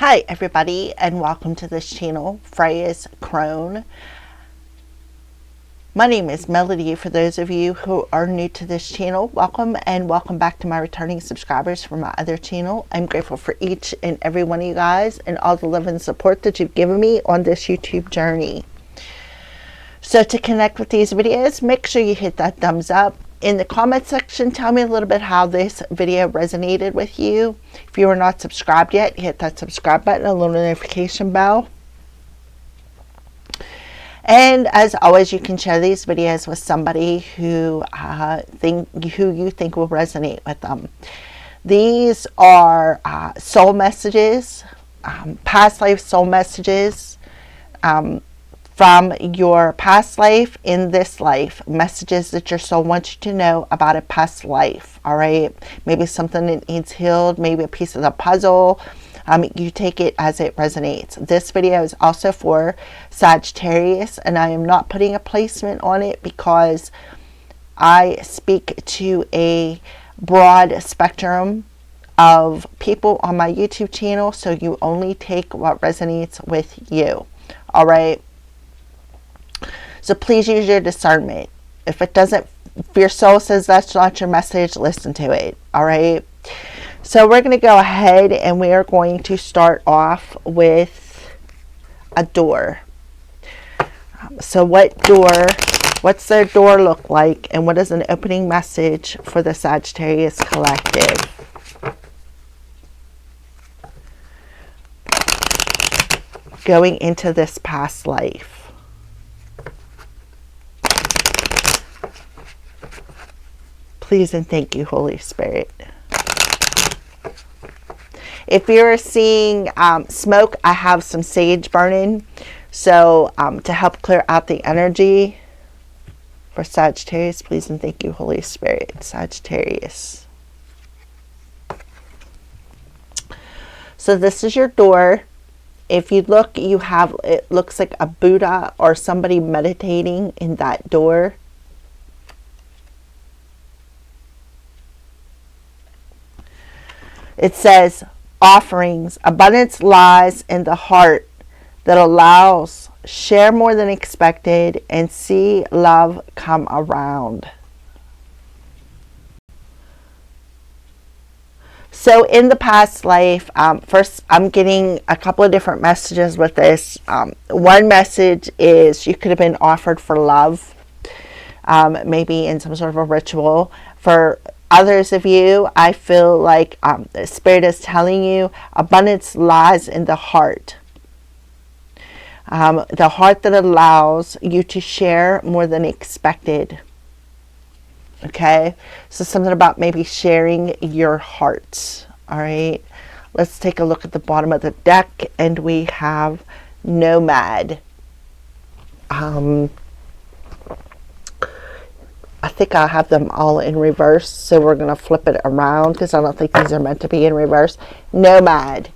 Hi everybody, and welcome to this channel, Freya's Crone. My name is Melody. For those of you who are new to this channel, welcome, and welcome back to my returning subscribers from my other channel. I'm grateful for each and every one of you guys and all the love and support that you've given me on this YouTube journey. So to connect with these videos, make sure you hit that thumbs up. In the comment section, tell me a little bit how this video resonated with you. If you are not subscribed yet, hit that subscribe button, a little notification bell. And as always, you can share these videos with somebody who you think will resonate with them. These are soul messages, past life soul messages, from your past life in this life, messages that your soul wants you to know about a past life. All right, maybe something that needs healed, maybe a piece of the puzzle. You take it as it resonates. This video is also for Sagittarius, and I am not putting a placement on it because I speak to a broad spectrum of people on my YouTube channel, so you only take what resonates with you. All right. So please use your discernment. If it doesn't, if your soul says that's not your message, listen to it. All right. So we're going to go ahead and we are going to start off with a door. So what's their door look like, and what is an opening message for the Sagittarius collective? Going into this past life. Please and thank you, Holy Spirit. If you're seeing smoke, I have some sage burning. So to help clear out the energy for Sagittarius, please and thank you, Holy Spirit. Sagittarius. So this is your door. If you look, it looks like a Buddha or somebody meditating in that door. It says, offerings, abundance lies in the heart that allows, share more than expected, and see love come around. So in the past life, first I'm getting a couple of different messages with this. One message is you could have been offered for love, maybe in some sort of a ritual. For others of you, I feel like the Spirit is telling you abundance lies in the heart. The heart that allows you to share more than expected. Okay, so something about maybe sharing your heart. All right, let's take a look at the bottom of the deck, and we have Nomad. I think I have them all in reverse, so we're going to flip it around because I don't think these are meant to be in reverse. Nomad.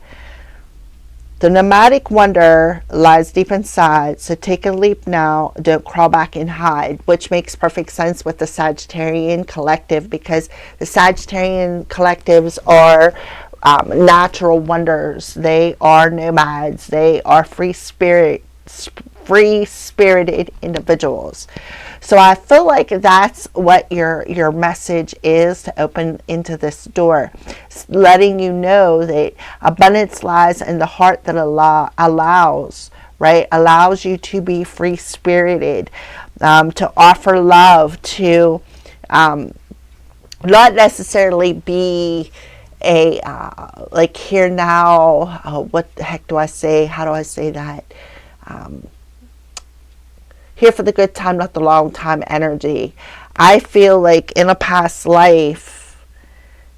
The nomadic wonder lies deep inside, so take a leap now, don't crawl back and hide, which makes perfect sense with the Sagittarian collective, because the Sagittarian collectives are natural wonders. They are nomads. They are free-spirited individuals. So I feel like that's what your message is to open into this door, letting you know that abundance lies in the heart that allows you to be free-spirited, to offer love, to not necessarily be a like here now. What the heck do I say? How do I say that? Here for the good time, not the long time energy. I feel like in a past life,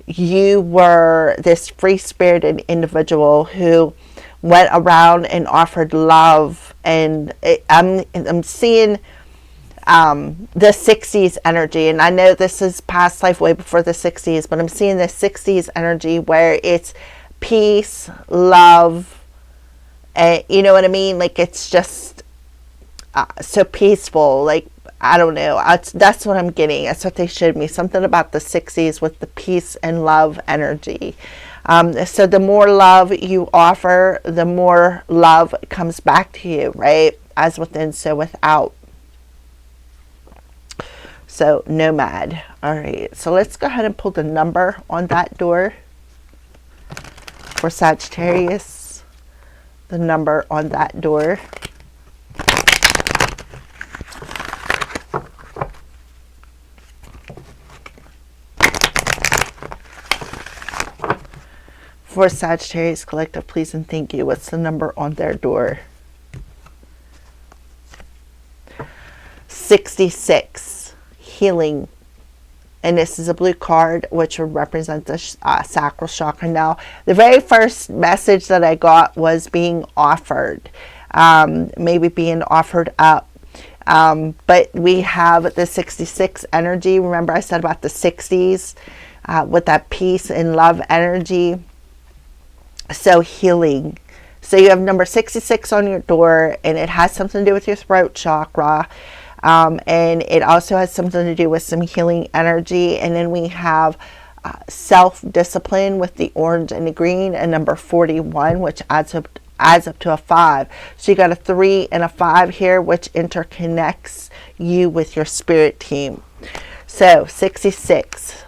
you were this free-spirited individual who went around and offered love. And I'm seeing the 60s energy. And I know this is past life way before the 60s, but I'm seeing the 60s energy where it's peace, love, you know what I mean? Like it's just so peaceful. Like I don't know, that's what I'm getting. That's what they showed me, something about the 60s with the peace and love energy. So the more love you offer, the more love comes back to you, right? As within, so without. So nomad. All right, so let's go ahead and pull the number on that door for Sagittarius. The number on that door. For Sagittarius Collective, please and thank you. What's the number on their door? 66. Healing. And this is a blue card, which would represent the sacral chakra. Now, the very first message that I got was being offered. Maybe being offered up. But we have the 66 energy. Remember I said about the 60s with that peace and love energy. So healing. So you have number 66 on your door, and it has something to do with your throat chakra. And it also has something to do with some healing energy. And then we have self-discipline with the orange and the green, and number 41, which adds up to a 5. So you got a 3 and a 5 here, which interconnects you with your spirit team. So 66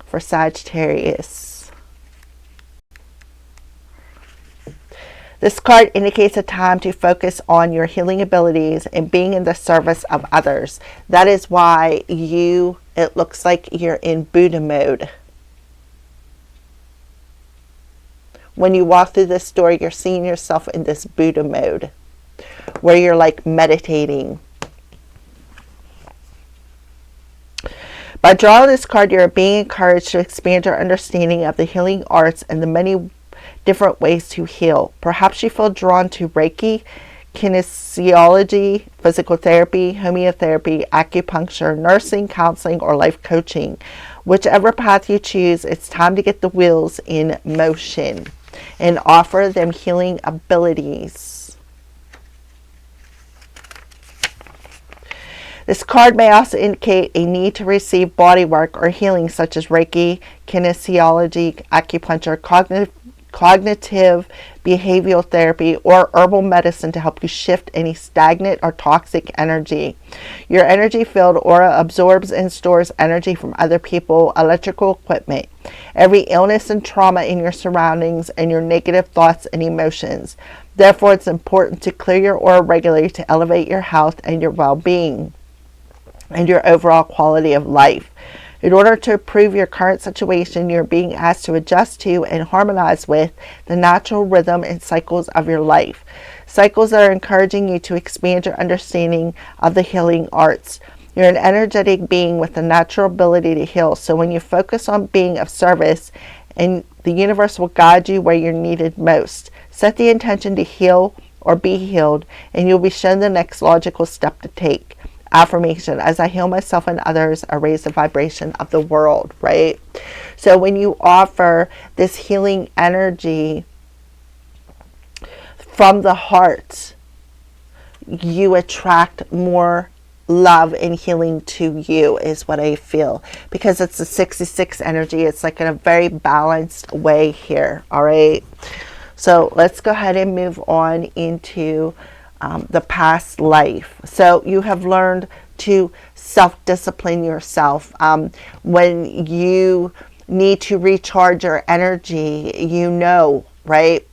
for Sagittarius. This card indicates a time to focus on your healing abilities and being in the service of others. That is why it looks like you're in Buddha mode. When you walk through this door, you're seeing yourself in this Buddha mode, where you're like meditating. By drawing this card, you're being encouraged to expand your understanding of the healing arts and the many different ways to heal. Perhaps you feel drawn to Reiki, kinesiology, physical therapy, homeotherapy, acupuncture, nursing, counseling, or life coaching. Whichever path you choose, it's time to get the wheels in motion and offer them healing abilities. This card may also indicate a need to receive body work or healing such as Reiki, kinesiology, acupuncture, cognitive behavioral therapy, or herbal medicine to help you shift any stagnant or toxic energy. Your energy field aura absorbs and stores energy from other people, electrical equipment, every illness and trauma in your surroundings, and your negative thoughts and emotions. Therefore, it's important to clear your aura regularly to elevate your health and your well-being and your overall quality of life. In order to improve your current situation, you're being asked to adjust to and harmonize with the natural rhythm and cycles of your life. Cycles that are encouraging you to expand your understanding of the healing arts. You're an energetic being with a natural ability to heal. So when you focus on being of service, and the universe will guide you where you're needed most. Set the intention to heal or be healed, and you'll be shown the next logical step to take. Affirmation: as I heal myself and others, I raise the vibration of the world, right? So when you offer this healing energy from the heart, you attract more love and healing to you, is what I feel, because it's a 66 energy. It's like in a very balanced way here. All right, so let's go ahead and move on into the past life. So you have learned to self-discipline yourself. When you need to recharge your energy, you know, right?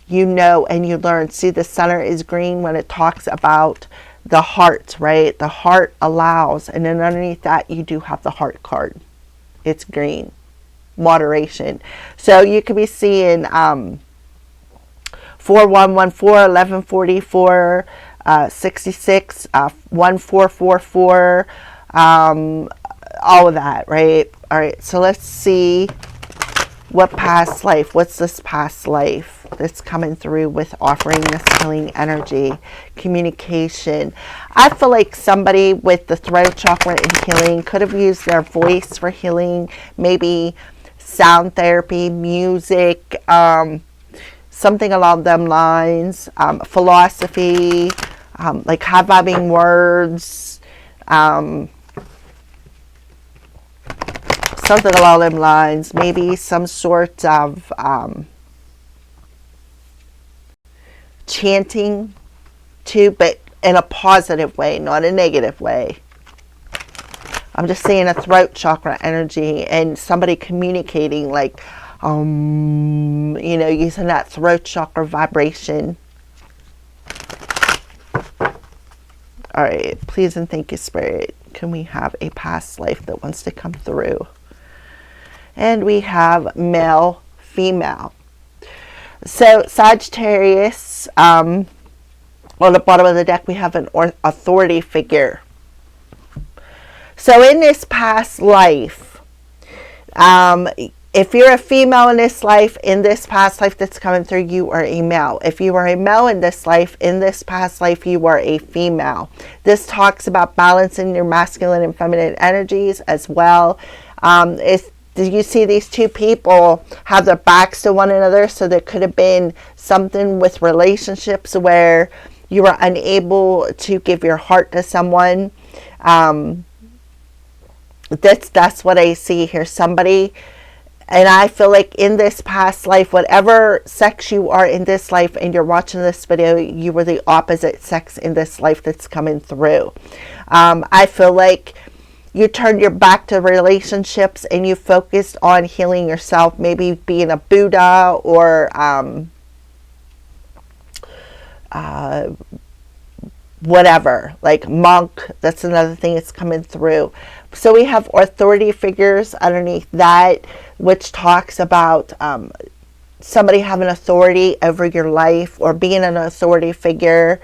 You know, and you learn. See, the center is green when it talks about the heart, right? The heart allows, and then underneath that you do have the heart card. It's green. Moderation. So you could be seeing 4114, 1144, 66, 1444, all of that, right? All right, so let's see what past life, what's this past life that's coming through with offering this healing energy. Communication. I feel like somebody with the throat chakra and healing could have used their voice for healing, maybe sound therapy, music, something along them lines, philosophy, like high-vibing words, something along them lines. Maybe some sort of chanting too, but in a positive way, not a negative way. I'm just seeing a throat chakra energy and somebody communicating like, you know, using that throat chakra vibration. All right, please and thank you, Spirit. Can we have a past life that wants to come through? And we have male, female. So Sagittarius, on the bottom of the deck, we have an authority figure. So in this past life, if you're a female in this past life that's coming through, you are a male. If you are a male in this past life, you are a female. This talks about balancing your masculine and feminine energies as well. You see these two people have their backs to one another, so there could have been something with relationships where you were unable to give your heart to someone. That's what I see here. Somebody, and I feel like in this past life, whatever sex you are in this life and you're watching this video, you were the opposite sex in this life that's coming through. I feel like you turned your back to relationships and you focused on healing yourself, maybe being a Buddha or whatever, like monk. That's another thing that's coming through. So we have authority figures underneath that, which talks about somebody having authority over your life, or being an authority figure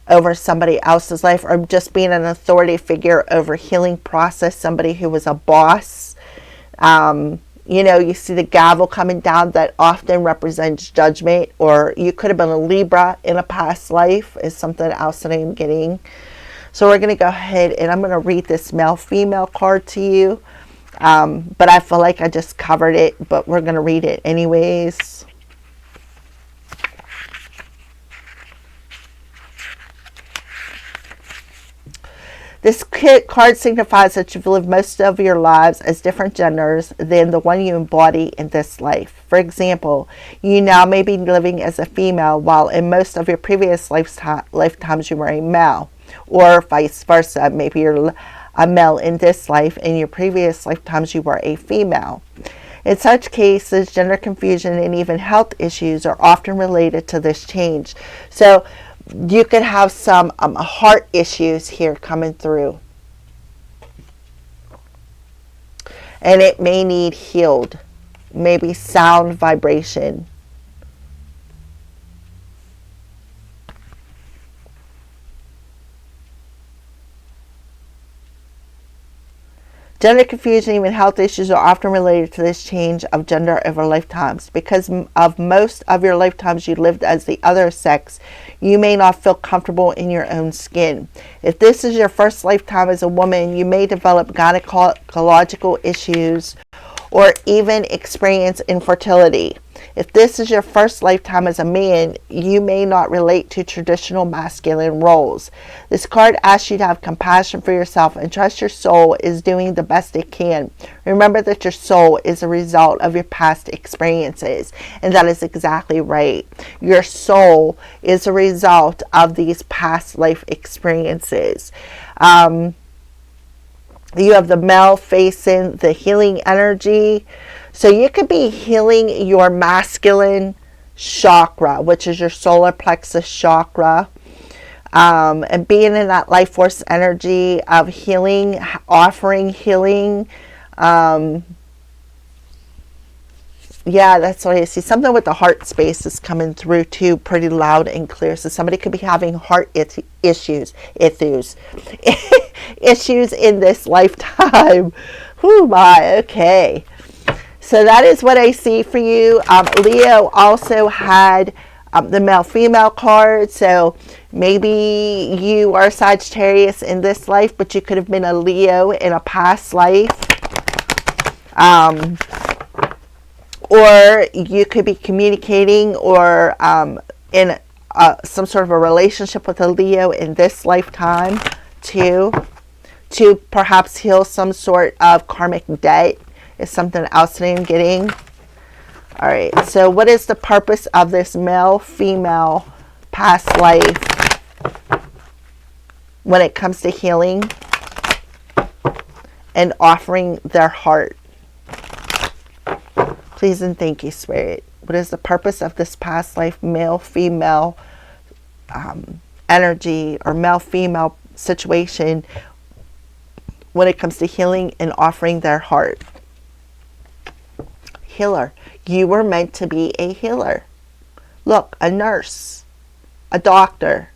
over somebody else's life, or just being an authority figure over healing process, somebody who was a boss. You know, you see the gavel coming down, that often represents judgment, or you could have been a Libra in a past life, is something else that I'm getting. So we're going to go ahead and I'm going to read this male-female card to you. But I feel like I just covered it, but we're going to read it anyways. This card signifies that you've lived most of your lives as different genders than the one you embody in this life. For example, you now may be living as a female, while in most of your previous lifetimes you were a male, or vice versa. Maybe you're a male in this life, in your previous lifetimes you were a female. In such cases, gender confusion and even health issues are often related to this change. So you could have some heart issues here coming through, and it may need healed. Maybe sound vibration. Gender confusion, even health issues, are often related to this change of gender over lifetimes. Because of most of your lifetimes you lived as the other sex, you may not feel comfortable in your own skin. If this is your first lifetime as a woman, you may develop gynecological issues or even experience infertility. If this is your first lifetime as a man, you may not relate to traditional masculine roles. This card asks you to have compassion for yourself and trust your soul is doing the best it can. Remember that your soul is a result of your past experiences, and that is exactly right. Your soul is a result of these past life experiences. You have the male facing the healing energy. So you could be healing your masculine chakra, which is your solar plexus chakra, and being in that life force energy of healing, offering healing. Yeah, that's what I see. Something with the heart space is coming through too, pretty loud and clear. So somebody could be having heart issues in this lifetime. Whoo, my, okay. So that is what I see for you. Leo also had the male-female card. So maybe you are Sagittarius in this life, but you could have been a Leo in a past life. Or you could be communicating or in some sort of a relationship with a Leo in this lifetime to perhaps heal some sort of karmic debt is something else that I'm getting. All right, so what is the purpose of this male-female past life when it comes to healing and offering their heart? Please and thank you, Spirit. What is the purpose of this past life male-female energy or male-female situation when it comes to healing and offering their heart? Healer. You were meant to be a healer. Look, a nurse, a doctor.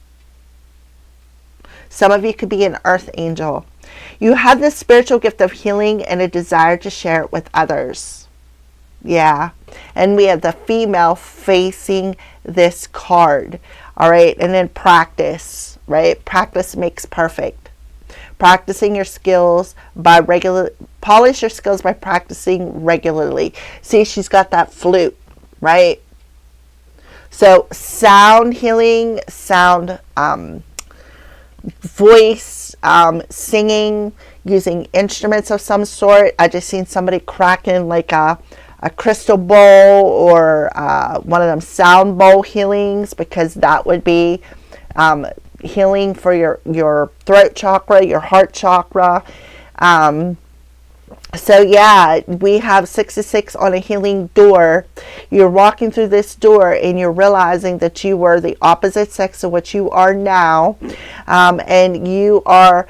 Some of you could be an earth angel. You have this spiritual gift of healing and a desire to share it with others. Yeah. And we have the female facing this card. All right. And then practice, right? Practice makes perfect. Practicing your skills by polish your skills by practicing regularly. See, she's got that flute, right? So sound healing, sound, voice, singing, using instruments of some sort. I just seen somebody cracking like a crystal bowl or one of them sound bowl healings, because that would be healing for your throat chakra, your heart chakra. So yeah, we have 66 on a healing door. You're walking through this door and you're realizing that you were the opposite sex of what you are now. And you are,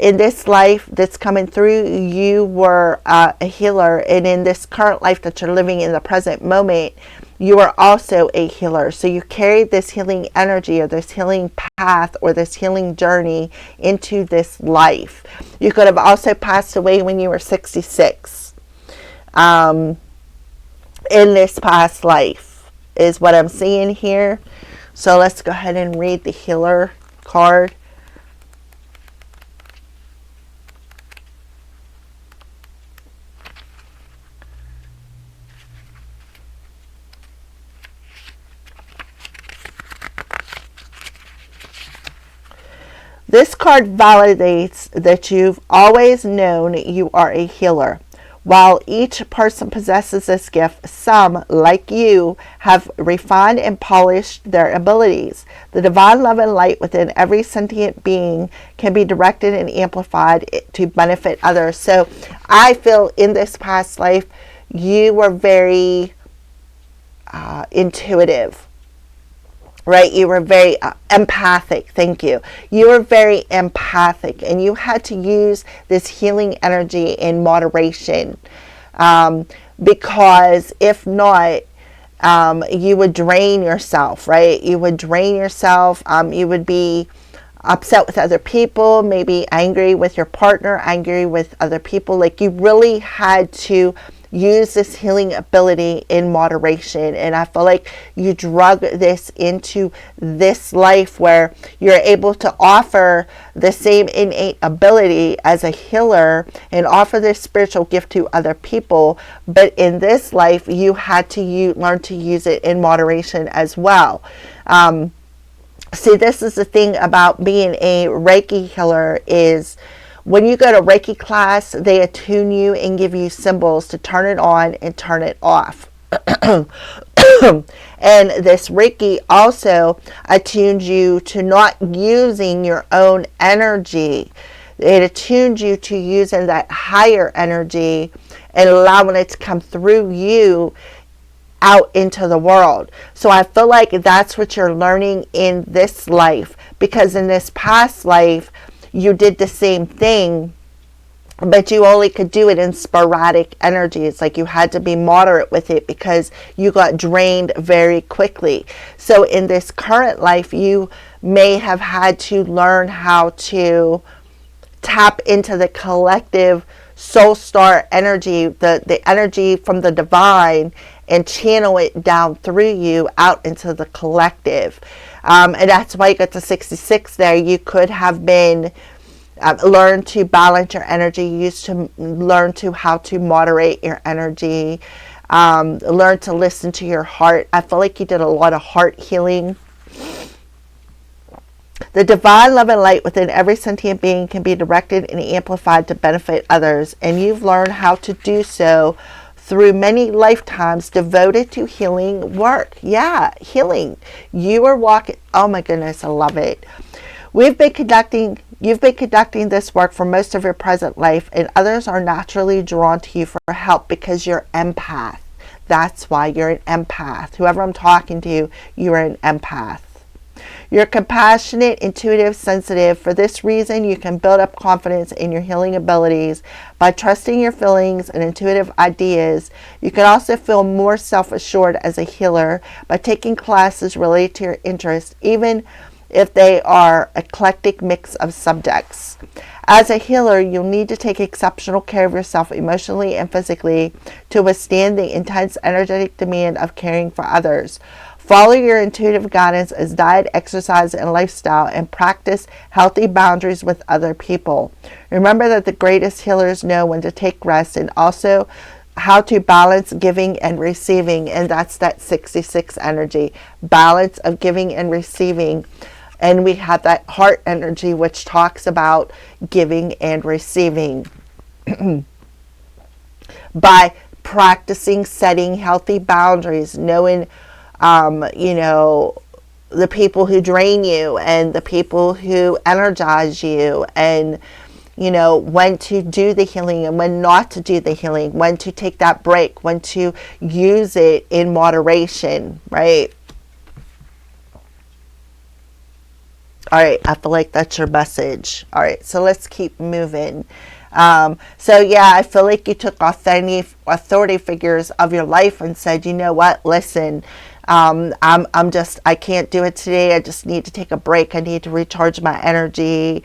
in this life that's coming through, you were a healer. And in this current life that you're living in the present moment, you are also a healer. So you carried this healing energy or this healing path or this healing journey into this life. You could have also passed away when you were 66 in this past life is what I'm seeing here. So let's go ahead and read the healer card. This card validates that you've always known you are a healer. While each person possesses this gift, some, like you, have refined and polished their abilities. The divine love and light within every sentient being can be directed and amplified to benefit others. So I feel in this past life, you were very intuitive. Right? You were very empathic. Thank you. You were very empathic, and you had to use this healing energy in moderation. Because if not, you would drain yourself, right? You would drain yourself. You would be upset with other people, maybe angry with your partner, angry with other people. Like, you really had to use this healing ability in moderation. And I feel like you drug this into this life where you're able to offer the same innate ability as a healer and offer this spiritual gift to other people. But in this life, you had to learn to use it in moderation as well. See, this is the thing about being a Reiki healer is when you go to Reiki class, they attune you and give you symbols to turn it on and turn it off. And this Reiki also attunes you to not using your own energy. It attunes you to using that higher energy and allowing it to come through you out into the world. So I feel like that's what you're learning in this life, because in this past life, you did the same thing, but you only could do it in sporadic energy. It's like you had to be moderate with it because you got drained very quickly. So in this current life, you may have had to learn how to tap into the collective soul star energy, the energy from the divine, and channel it down through you out into the collective. And that's why you got to 66 there. You could have been learn to balance your energy, learn to how to moderate your energy, learn to listen to your heart. I feel like you did a lot of heart healing. The divine love and light within every sentient being can be directed and amplified to benefit others, and you've learned how to do so through many lifetimes devoted to healing work. Yeah, healing. You are walking. Oh my goodness, I love it. You've been conducting this work for most of your present life, and others are naturally drawn to you for help because you're empath. That's why you're an empath. Whoever I'm talking to, you're an empath. You're compassionate, intuitive, sensitive. For this reason, you can build up confidence in your healing abilities by trusting your feelings and intuitive ideas. You can also feel more self-assured as a healer by taking classes related to your interests, even if they are eclectic mix of subjects. As a healer, you'll need to take exceptional care of yourself emotionally and physically to withstand the intense energetic demand of caring for others. Follow your intuitive guidance as diet, exercise, and lifestyle, and practice healthy boundaries with other people. Remember that the greatest healers know when to take rest and also how to balance giving and receiving, and that's that 66 energy, balance of giving and receiving. And we have that heart energy, which talks about giving and receiving. By practicing setting healthy boundaries, knowing the people who drain you and the people who energize you, and when to do the healing and when not to do the healing, when to take that break, when to use it in moderation, right? All right, I feel like that's your message. All right, so let's keep moving. So yeah, I feel like you took authority figures of your life and said, you know what, listen, I can't do it today. I just need to take a break. I need to recharge my energy.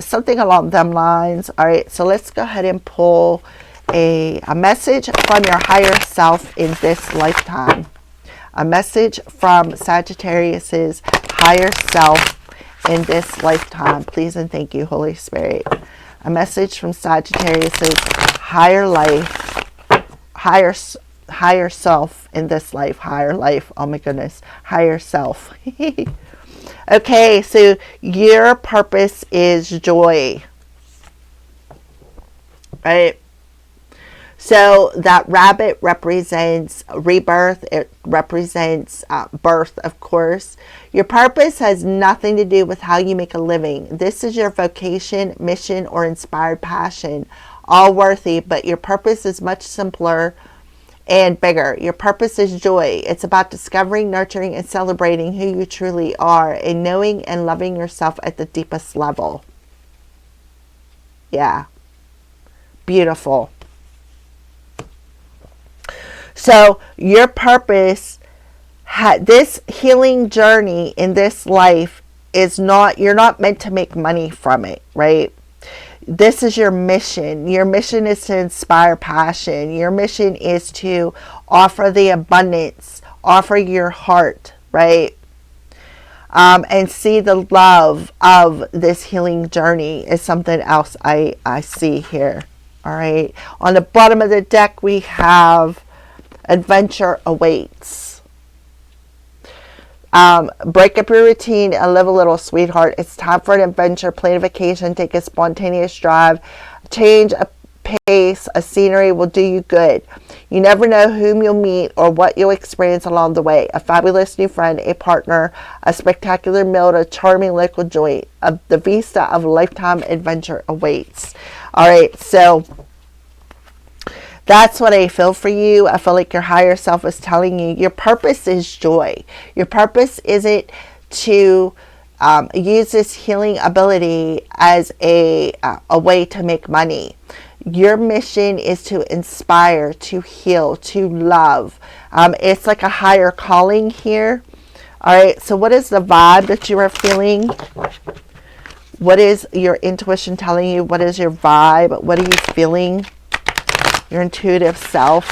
Something along them lines. All right, so let's go ahead and pull a message from your higher self in this lifetime. A message from Sagittarius's higher self in this lifetime. Please and thank you, Holy Spirit. A message from Sagittarius's higher life, higher self in this life, higher life. Oh my goodness, higher self. Okay, so your purpose is joy, right? So that rabbit represents rebirth. It represents birth, of course. Your purpose has nothing to do with how you make a living. This is your vocation, mission, or inspired passion. All worthy, but your purpose is much simpler and bigger. Your purpose is joy. It's about discovering, nurturing, and celebrating who you truly are, and knowing and loving yourself at the deepest level. Yeah. Beautiful. So your purpose, this healing journey in this life is not, you're not meant to make money from it, right? This is your mission. Your mission is to inspire passion. Your mission is to offer the abundance, offer your heart, right? And see the love of this healing journey is something else I see here. All right. On the bottom of the deck, we have adventure awaits. Break up your routine and live a little, sweetheart. It's time for an adventure. Plan a vacation. Take a spontaneous drive. Change a pace. A scenery will do you good. You never know whom you'll meet or what you'll experience along the way. A fabulous new friend, a partner, a spectacular meal at a charming local joint. The vista of a lifetime adventure awaits. All right, so that's what I feel for you. I feel like your higher self is telling you your purpose is joy. Your purpose isn't to use this healing ability as a way to make money. Your mission is to inspire, to heal, to love. It's like a higher calling here. All right, so what is the vibe that you are feeling? What is your intuition telling you? What is your vibe? What are you feeling? Your intuitive self.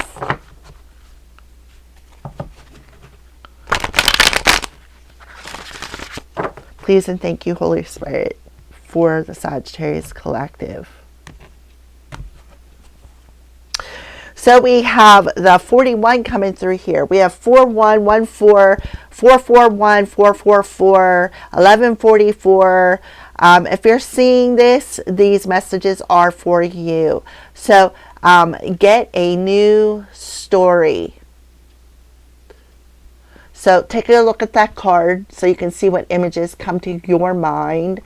Please and thank you, Holy Spirit, for the Sagittarius Collective. So we have the 41 coming through here. We have 4114, 441, 444, 1144. If you're seeing this, these messages are for you. So get a new story. So take a look at that card so you can see what images come to your mind.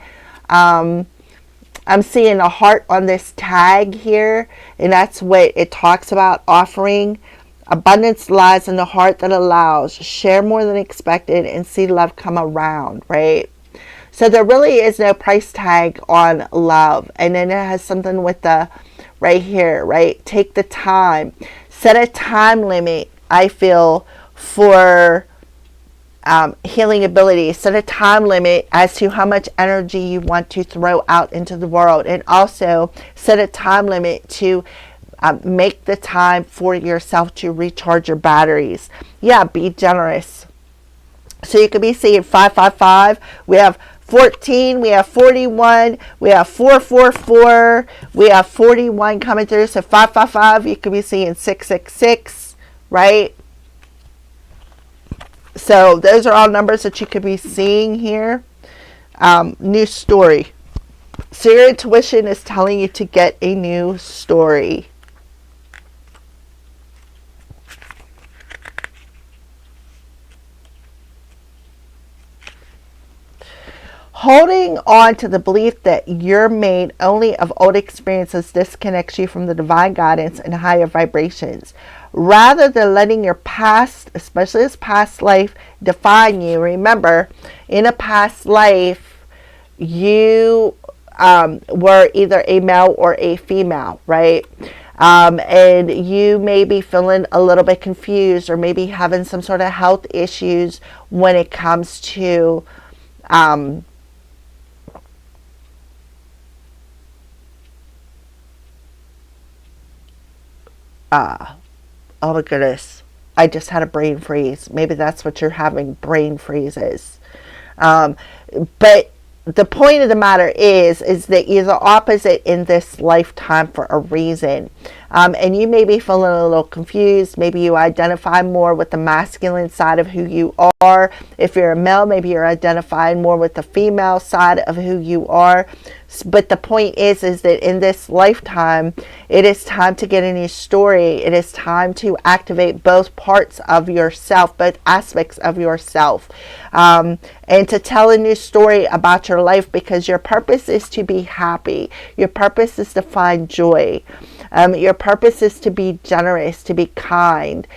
I'm seeing a heart on this tag here, and that's what it talks about, offering. Abundance lies in the heart that allows. Share more than expected and see love come around, right? So there really is no price tag on love. And then it has something with the right here, right? Take the time. Set a time limit, I feel, for healing ability. Set a time limit as to how much energy you want to throw out into the world, and also set a time limit to make the time for yourself to recharge your batteries. Yeah, be generous. So you could be seeing 555. We have 14, we have 41, we have 444, we have 41 coming through. So 555, you could be seeing 666, right? So those are all numbers that you could be seeing here. New story. So your intuition is telling you to get a new story. Holding on to the belief that you're made only of old experiences disconnects you from the divine guidance and higher vibrations. Rather than letting your past, especially this past life, define you. Remember, in a past life, you were either a male or a female, right? And you may be feeling a little bit confused, or maybe having some sort of health issues when it comes to oh my goodness, I just had a brain freeze. Maybe that's what you're having, brain freezes. But the point of the matter is that you're the opposite in this lifetime for a reason. And you may be feeling a little confused. Maybe you identify more with the masculine side of who you are. If you're a male, maybe you're identifying more with the female side of who you are. But the point is that in this lifetime, it is time to get a new story. It is time to activate both parts of yourself, both aspects of yourself, and to tell a new story about your life, because your purpose is to be happy. Your purpose is to find joy. Your purpose is to be generous, to be kind.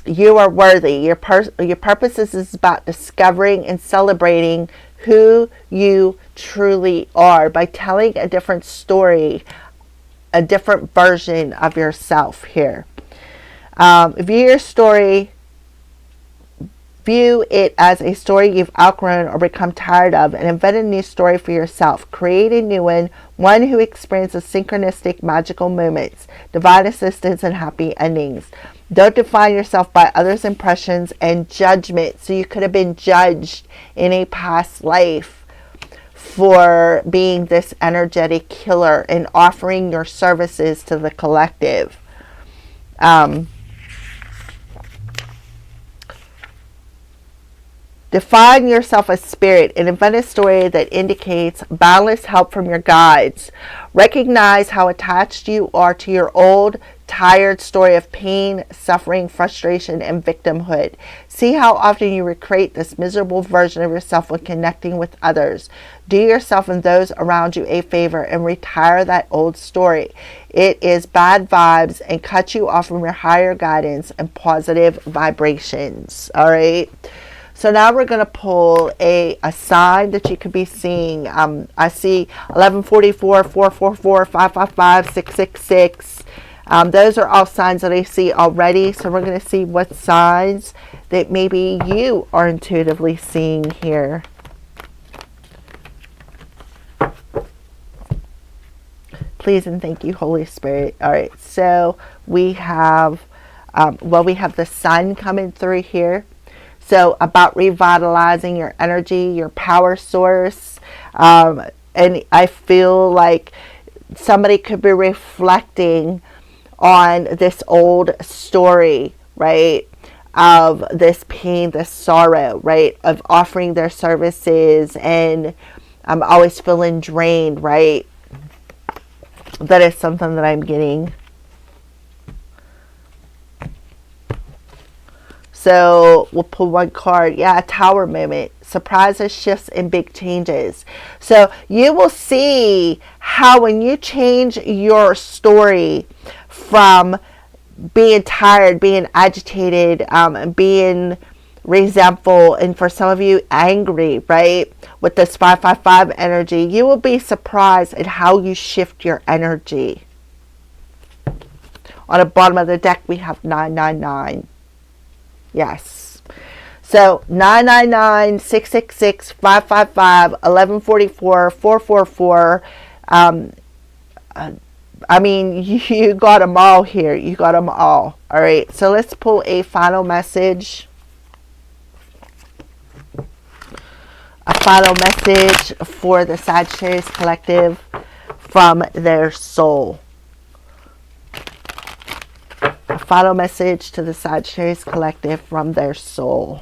You are worthy. Your purpose is about discovering and celebrating who you truly are by telling a different story, a different version of yourself here. View it as a story you've outgrown or become tired of, and invent a new story for yourself. Create a new one who experiences synchronistic magical moments, divine assistance, and happy endings. Don't define yourself by others' impressions and judgment. So you could have been judged in a past life for being this energetic killer and offering your services to the collective. Define yourself as spirit and invent a story that indicates boundless help from your guides. Recognize how attached you are to your old, tired story of pain, suffering, frustration, and victimhood. See how often you recreate this miserable version of yourself when connecting with others. Do yourself and those around you a favor and retire that old story. It is bad vibes and cuts you off from your higher guidance and positive vibrations. All right. So now we're going to pull a sign that you could be seeing. I see 1144, 444, 555, 666. Those are all signs that I see already. So we're going to see what signs that maybe you are intuitively seeing here. Please and thank you, Holy Spirit. All right. So we have, we have the sun coming through here. So about revitalizing your energy, your power source. And I feel like somebody could be reflecting on this old story, right? Of this pain, this sorrow, right? Of offering their services and I'm always feeling drained, right? That is something that I'm getting. So we'll pull one card. Yeah, a tower moment. Surprises, shifts, and big changes. So you will see how when you change your story from being tired, being agitated, being resentful, and for some of you angry, right? With this 555 energy, you will be surprised at how you shift your energy. On the bottom of the deck, we have 999. Yes. So 999, 666, 555, 1144, 444. I mean, you got them all here. You got them all. All right. So let's pull a final message. A final message for the Sagittarius collective from their soul. A final message to the Sagittarius collective from their soul.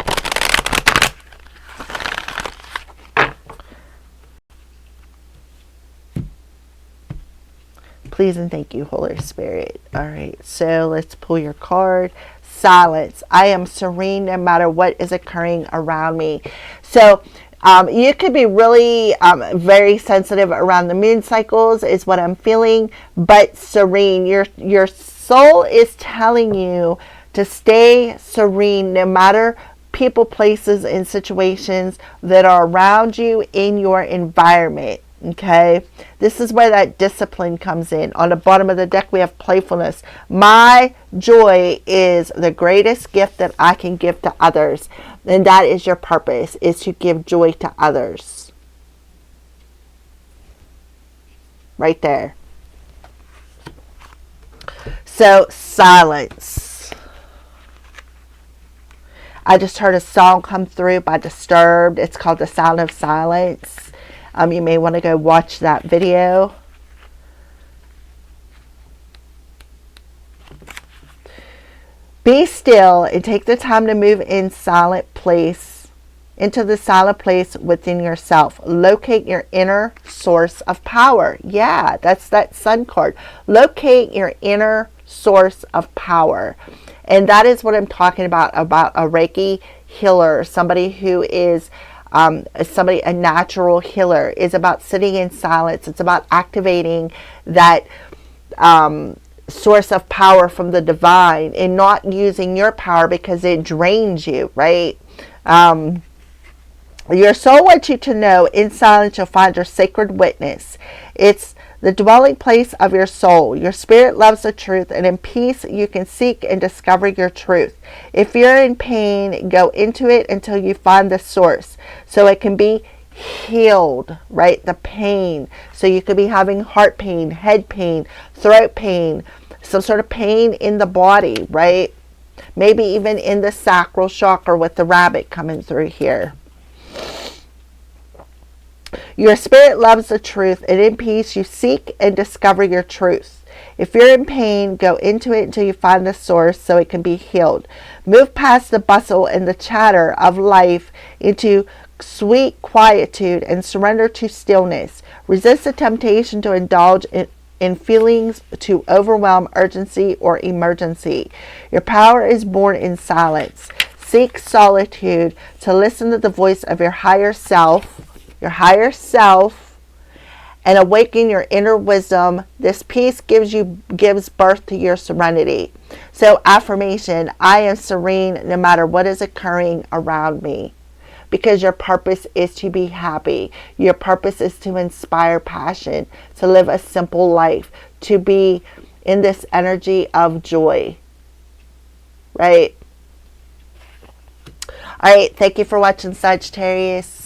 Please and thank you, Holy Spirit. All right, so let's pull your card. Silence. I am serene no matter what is occurring around me. So you could be really very sensitive around the moon cycles is what I'm feeling, but serene. Your soul is telling you to stay serene no matter people, places, and situations that are around you in your environment. Okay, this is where that discipline comes in. On the bottom of the deck, we have playfulness. My joy is the greatest gift that I can give to others. And that is your purpose, is to give joy to others. Right there. So, silence. I just heard a song come through by Disturbed. It's called The Sound of Silence. You may want to go watch that video. Be still and take the time to move in silent place, into the silent place within yourself. Locate your inner source of power. Yeah, that's that Sun card. Locate your inner source of power. And that is what I'm talking about a Reiki healer, somebody who is a natural healer, is about sitting in silence. It's about activating that source of power from the divine and not using your power because it drains you, right? Your soul wants you to know in silence you'll find your sacred witness. It's the dwelling place of your soul. Your spirit loves the truth, and in peace you can seek and discover your truth. If you're in pain, go into it until you find the source so it can be healed, right? The pain. So you could be having heart pain, head pain, throat pain, some sort of pain in the body, right? Maybe even in the sacral chakra with the rabbit coming through here. Your spirit loves the truth, and in peace you seek and discover your truth. If you're in pain, go into it until you find the source so it can be healed. Move past the bustle and the chatter of life into sweet quietude and surrender to stillness. Resist the temptation to indulge in feelings to overwhelm urgency or emergency. Your power is born in silence. Seek solitude to listen to the voice of your higher self, and awaken your inner wisdom. This peace gives birth to your serenity. So affirmation, I am serene no matter what is occurring around me. Because your purpose is to be happy. Your purpose is to inspire passion, to live a simple life, to be in this energy of joy. Right? All right, thank you for watching, Sagittarius.